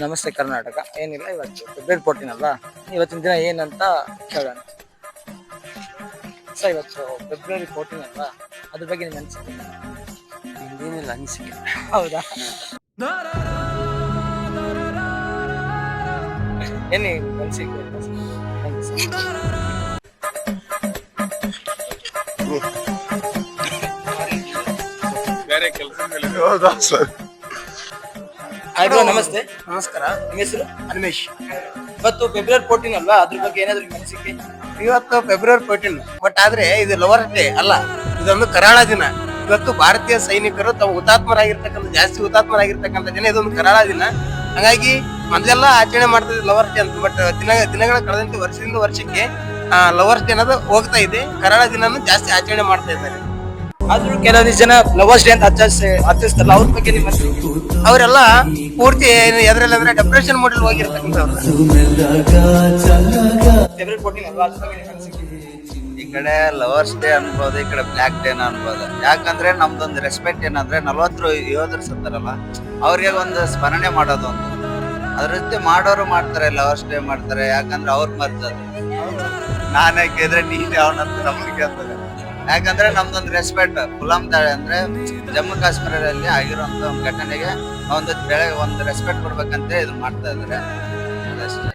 ನಮಸ್ತೆ ಕರ್ನಾಟಕ. ಏನಿಲ್ಲ, ಇವತ್ತು ಫೆಬ್ರವರಿ 14 ಅಲ್ವಾ, ಇವತ್ತಿನ ದಿನ ಏನಂತ ಕೇಳೋಣ. ಸರ್, ಇವತ್ತು ಫೆಬ್ರವರಿ 14 ಅಲ್ವಾ, ಅದ್ರ ಬಗ್ಗೆ ನಿಮ್ಮ ಅನಿಸಿಕೆ? ಏನಿಲ್ಲ ಅನಿಸಿಕೆ. ಹೌದಾ? ಏನಿ ಅನಿಸಿಕೆ? ಬೇರೆ ಕೆಲಸ ಆಯ್ತು, ನಮಸ್ತೆ. ನಮಸ್ಕಾರ. ನಿಮ್ಮ ಹೆಸರು? ಅನ್ಮೇಶ್. ಇವತ್ತು ಫೆಬ್ರವರಿ 14 ಅಲ್ವಾ, ಅದ್ರ ಬಗ್ಗೆ ಏನಾದ್ರು ನಿಮ್ಮ ಅನಿಸಿಕೆ? ಇವತ್ತು ಫೆಬ್ರವರಿ 14, ಬಟ್ ಆದ್ರೆ ಇದು ಲವರ್ ಡೇ ಅಲ್ಲ, ಇದೊಂದು ಕರಾಳ ದಿನ. ಇವತ್ತು ಭಾರತೀಯ ಸೈನಿಕರು ತಾವು ಜಾಸ್ತಿ ಹುತಾತ್ಮರಾಗಿರ್ತಕ್ಕಂಥ ದಿನ. ಇದೊಂದು ಕರಾಳ ದಿನ. ಹಾಗಾಗಿ ಮೊದಲೆಲ್ಲ ಆಚರಣೆ ಮಾಡ್ತಿದ್ದೆ ಲವರ್ ಡೇ ಅಂತ, ಬಟ್ ದಿನಗಳ ಕಳೆದಂತೆ ವರ್ಷದಿಂದ ವರ್ಷಕ್ಕೆ ಲವರ್ಸ್ ಡೇ ಅನ್ನೋದು ಹೋಗ್ತಾ ಇದೆ. ಕರಾಳ ದಿನನು ಜಾಸ್ತಿ ಆಚರಣೆ ಮಾಡ್ತಾ ಇದ್ದಾರೆ. ಆದ್ರೂ ಕೆಲವೊಂದಿಷ್ಟು ಜನ ಲವರ್ಸ್ ಡೇ ಅಂತ ಆಚರಿಸ್ತಾರಲ್ಲ, ಅವ್ರ ಬಗ್ಗೆ ನಿಮ್ಮ ಅನಿಸಿಕೆ? ಅವರೆಲ್ಲ ಪೂರ್ತಿ ಎದ್ರಲ್ಲಿ ಅಂದ್ರೆ ಡೆಪ್ರೆಷನ್ ಮೋಡಲ್ ಹೋಗಿರ್ತಕ್ಕಂಥವ್ರು. ಫೆಬ್ರವರಿ 14 ಅಲ್ವಾ, ಅದ್ರ ಬಗ್ಗೆ ನಿಮ್ಮ ಅನಿಸಿಕೆ? ಈ ಕಡೆ ಲವರ್ಸ್ ಡೇ ಅನ್ಬೋದು, ಈ ಕಡೆ ಬ್ಲ್ಯಾಕ್ ಡೇನ ಅನ್ಬೋದು. ಯಾಕಂದ್ರೆ ನಮ್ದೊಂದು ರೆಸ್ಪೆಕ್ಟ್ ಏನಂದ್ರೆ 40 ಯೋಧರು ಸತ್ತಾರಲ್ಲ, ಅವ್ರಿಗೆ ಒಂದು ಸ್ಮರಣೆ ಮಾಡೋದು ಅಂತ. ಅದ್ರ ಜೊತೆ ಮಾಡೋರು ಮಾಡ್ತಾರೆ, ಲವರ್ಸ್ ಡೇ ಮಾಡ್ತಾರೆ. ಯಾಕಂದ್ರೆ ಅವ್ರು ಮರ್ತದ ನಾನೇ ಕೇಳಿದ್ರೆ ನೀನ್ ಅವನಂತ ನಮ್ಗೆ ಅಂತಾರೆ. ಯಾಕಂದ್ರೆ ನಮ್ದೊಂದು ರೆಸ್ಪೆಕ್ಟ್. ಗುಲಾಮ್ ದಾಳಿ ಅಂದ್ರೆ ಜಮ್ಮು ಕಾಶ್ಮೀರದಲ್ಲಿ ಆಗಿರುವಂತ ಒಂದು ಘಟನೆಗೆ ಒಂದು ರೆಸ್ಪೆಕ್ಟ್ ಕೊಡ್ಬೇಕಂತ ಇದನ್ನ ಮಾಡ್ತಾ ಇದಾರೆ.